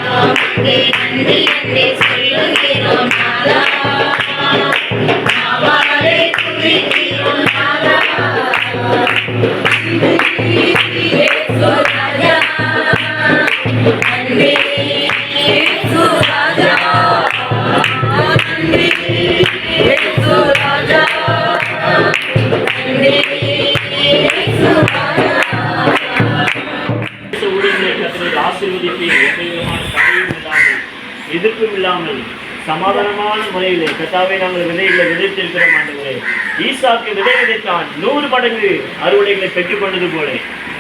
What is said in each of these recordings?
நன்றி நன்றி சொல்லுகிறோம் நாதா, நாவாலே துதிக்கிறோம் நாதா. நன்றி இயேசு ராஜா, நன்றி இயேசு ராஜா, நன்றி இயேசு ராஜா, நன்றி இயேசு ராஜா. எதிர்ப்பும் இல்லாமல் சமாதானமான முறையிலே கர்த்தாவே நாங்கள் விதைத்திருக்கிறோம் ஆண்டவரே. ஈசாக்கு விதை விதைத்தான், 100 மடங்கு அறுவடைகளை பெற்றுக் கொண்டது போல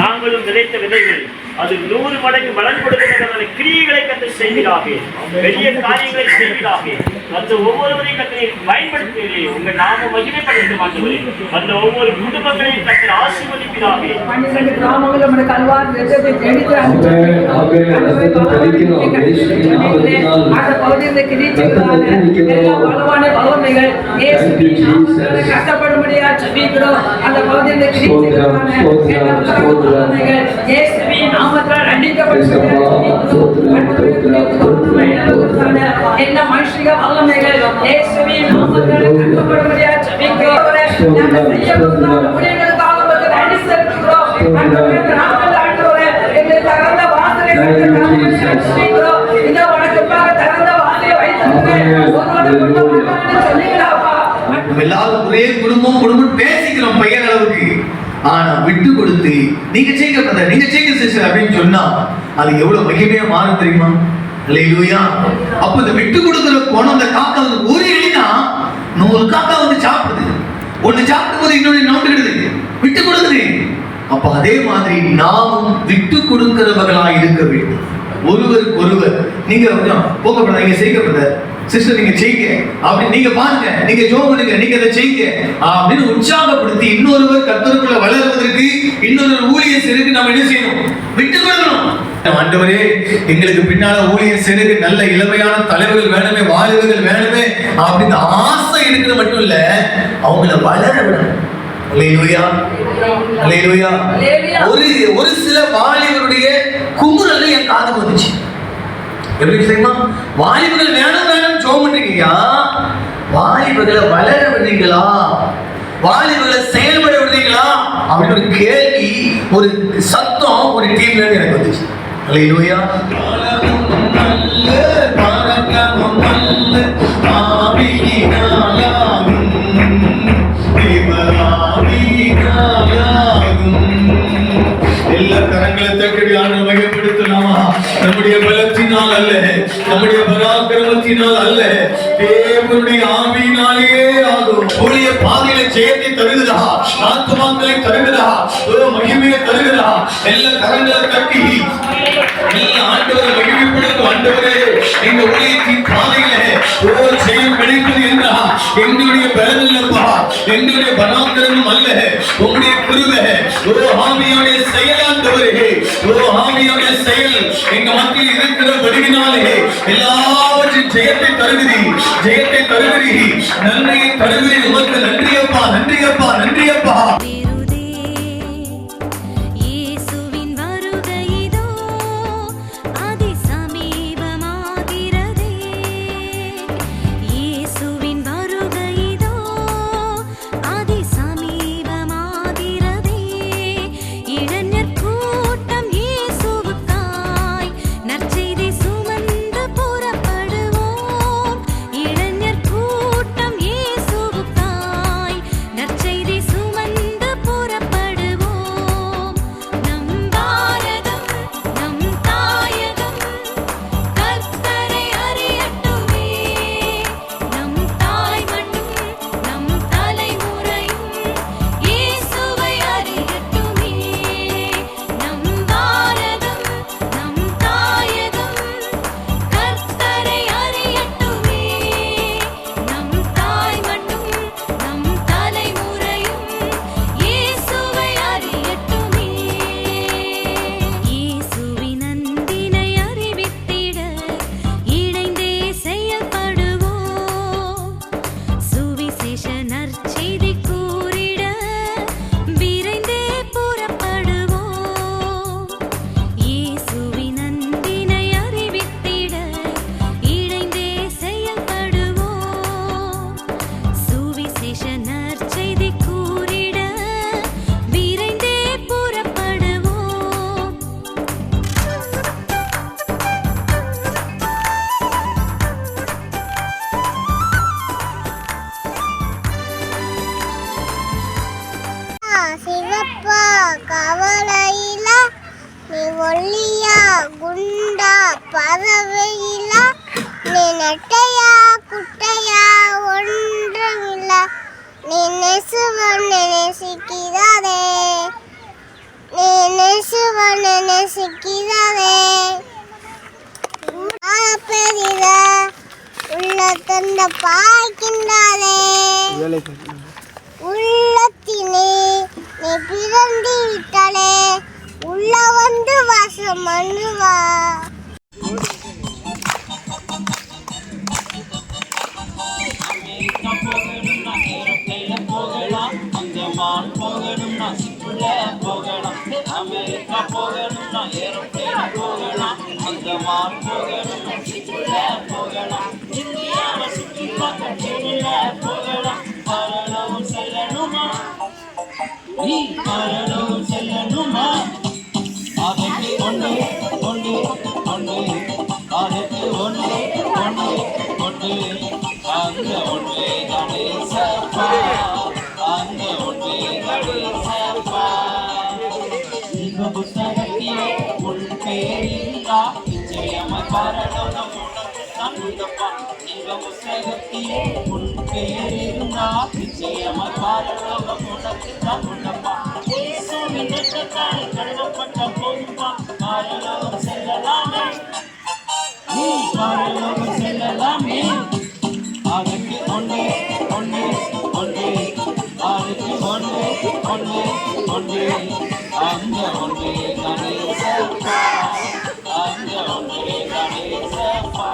நாங்களும் விதைத்த விதைகள் அது 100 மடங்கு பலன் கொடுக்கின்ற கிரியைகளை கற்று செய்கிறாக, பெரிய காரியங்களை செய்கிறாக. அந்த ஒவ்வொருவரையும் கற்று பயன்படுத்துகிறே உங்க நாம மகிமைப்படுத்த மாட்டவரே. அந்த ஒவ்வொரு குடும்பங்களையும் கற்று ஆசீர்வதிக்கிறாக. 12 கிராமங்கள் நம்முடைய கல்வார் ரத்தத்தை தேடித்து அந்த பகுதியில் கிரீச்சிகளான எல்லா பலவான பலமைகள் இயேசுவின் நாமத்தில் கட்டப்படும்படியா ஜெபிக்கிறோம். அந்த பகுதியில் கிரீச்சிகளான எல்லா பலமைகள் இயேசுவின் நாமத்தில் அடிக்கப்படும்படியா என்ன மனுஷிக வல்லமைகள் இயேசுவின் நாமத்தில் கட்டப்படும்படியா ஜெபிக்கிறோம். நாங்கள் செய்யப்படுகிற ஊழியர்களுக்காக உங்களுக்கு நன்றி செலுத்துகிறோம். ஆண்டவரே நாங்கள் ஆண்டவரே எங்களுக்கு தகுந்த வாசலை ஜெபிக்கிறோம். இந்த வணக்கமாக தகுந்த வாசலை வைத்திருக்கிறேன். எல்லாரும் ஒரே குடும்பம் பேசிக்கிறோம் பெயர் அளவுக்கு. ஆனா விட்டு கொடுத்து நீங்க செய்யுங்க பிரதர், நீங்க செய்யுங்க சிஸ்டர் அப்படின்னு சொன்னா அது எவ்வளவு மகிமையா மாறும் தெரியுமா? அல்லேலூயா. அப்ப இந்த விட்டு கொடுக்கிற போன அந்த காக்கா ஒரு எலினா 100 காக்கா வந்து சாப்பிடுது. ஒண்ணு சாப்பிடும் போது இன்னொன்னு நோண்டுகிறது, விட்டு கொடுக்குது. அப்ப அதே மாதிரி நாமும் விட்டு கொடுக்கிறவர்களாக இருக்க வேண்டும். ஒருவருக்கு ஒருவர் நீங்க போக பிரதர், நீங்க செய்யுங்க பிரதர், சிஸ்டர் நீங்க செய்யுங்க, அப்படி நீங்க பாருங்க, நீங்க ஜெபம் பண்ணுங்க, நீங்க அதை செய்யுங்க அப்படின்னு உற்சாகப்படுத்தி இன்னொருவர் கர்த்தருக்குள்ள வளர்வதற்கு, இன்னொரு ஊழியர் செய்யறதுக்கு நம்ம என்ன செய்யணும்? விட்டு கொடுக்கணும். ஆண்டவரே எங்களுக்கு பின்னால ஊழியர் செய்யறதுக்கு நல்ல இளமையான தலைவர்கள் வேணுமே, வாலிபர்கள் வேணுமே அப்படின்னு ஆசை இருக்கிறது மட்டும் இல்ல, அவங்கள வளர விடணும். அல்லேலூயா, அல்லேலூயா. ஒரு சில வாலிபருடைய குமுறல் என் காதுக்கு வந்துச்சு. எப்படி தெரியுமா? வாலிபர்கள் வேணும் வேணும் ஜெபம் பண்றீங்க, வாலிபர்களை வளர விடுறீங்களா, வாலிபர்களை செயல்பட விடுறீங்களா அப்படின்னு ஒரு கேள்வி, ஒரு சத்தம் ஒரு டீம்ல எனக்கு வந்துச்சு. அல்லேலூயா. எல்லா கரங்களை தட்டி ஆண்டவரை மகிமைப்படுத்தலாமா? நம்முடைய பலத்தினால் அல்ல, நம்முடைய பராக்கிரமத்தினால் அல்ல, தேவனுடைய ஆவியினாலே ஆகும். ஊழிய பாதையில ஜெயத்தை தருகிறா, ஆத்துமாக்களை தருகிறா, மகிமையை தருகிறா. எல்லா கரங்களை தட்டி எல்லா ஆண்டவரை மகிமைப்படுத்தும். ஆண்டவரே எங்க ஊழியத்தின் பாதையில ஜெயம் கிடைப்பது என்றா எங்களுடைய பலன் இல்லப்பா, எங்களுடைய பராக்கிரமம் அல்ல, உங்களுடைய கிருபை, ஆவியானுடைய செயல். ஆண்டவரே ஆவியானுடைய செயல் எங்க மத்தியில் இருக்கிற வடிவினாலே எல்லாவற்றையும் ஜெயத்தை தருகிறீர், ஜெயத்தை தருகிறீர், நன்மையை தருகிறீர். உமக்கு நன்றியப்பா, நன்றியப்பா, நன்றியப்பா. இளைஞர் கூட்டம் இயேசுவுக்காய் நற்செய்தி சுமந்து வரவையில நீ நெட்டையா குட்டையா ஒன்றுமில்ல நீ நெசுவன் நேசிக்கிறாரே நீ நெசுவன் நேசிக்கிறாரே பெரித உள்ள தந்த பாய்க்கின்றாரே உள்ளத்தினே நீ பிறந்து விட்டாலே உள்ள வந்து வாசம் பண்ணுவா அமெரிக்கா போகணும்னா ஏரோப்ளேன்ல போகலாம் அந்தமான் போகணும்னா சிப்புல போகலாம் இந்தியாவை சுற்றி பார்க்க ட்ரெயின்ல போகலாம் பரலோகம் செல்லணுமா நீ பரலோகம் செல்லணுமா அதற்கு ஒன்று ஒன்று ஒன்று அதற்கு ஒன்று ஒன்று ஒன்று அந்த ஒன்றே கணேசப்பா அந்த ஒன்றே கணேசப்பா புத்தகத்திலே உன் பேரில்லா நிச்சயமாய் பரலோகம் உனக்கு தந்தப்பா இந்த புத்தகத்திலே உன் பேரில்லா நிச்சயமாய் பரலோகம் உனக்கு தந்தப்பா இயேசுவின் இரத்தத்தால் கழுவப்பட்ட போதுமா பரலோகம் செல்லலாமே நீ பரலோகம் செல்லலாமே அதற்கு ஒன்று ஒன்று ஒன்று அதற்கு ஒன்று ஒன்று ஒன்று அந்த ஒன்றே கணேசப்பா அந்த ஒன்றே கணேசப்பா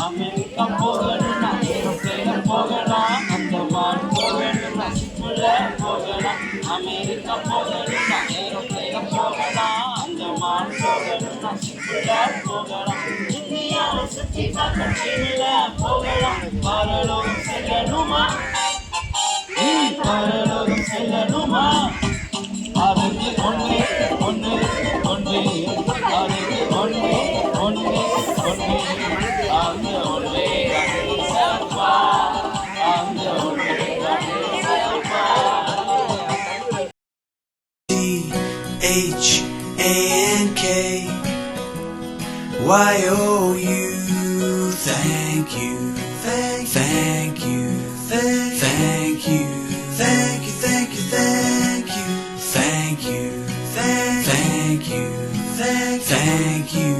அமெரிக்கா போகணும்னா ஏரோப்ளேன்ல போகலாம் அந்தமான் போகணும்னா சிப்புல போகலாம் அமெரிக்கா போகணும்னா ஏரோப்ளேன்ல போகலாம் அந்தமான் போகணும்னா சிப்புல போகலாம் இந்தியாவை சுற்றி பார்க்க ட்ரெயின்ல போகலாம் பரலோகம் செல்லணுமா நீ பரலோகம் செல்லணுமா அதற்கு ஒன்று ஒன்று ஒன்று அதற்கு ஒன்று ஒன்று ஒன்று அந்த ஒன்றே கணேசப்பா அந்த ஒன்றே கணேசப்பா CHANK YOU thank you thank you thank you thank you thank you thank you thank you thank you thank you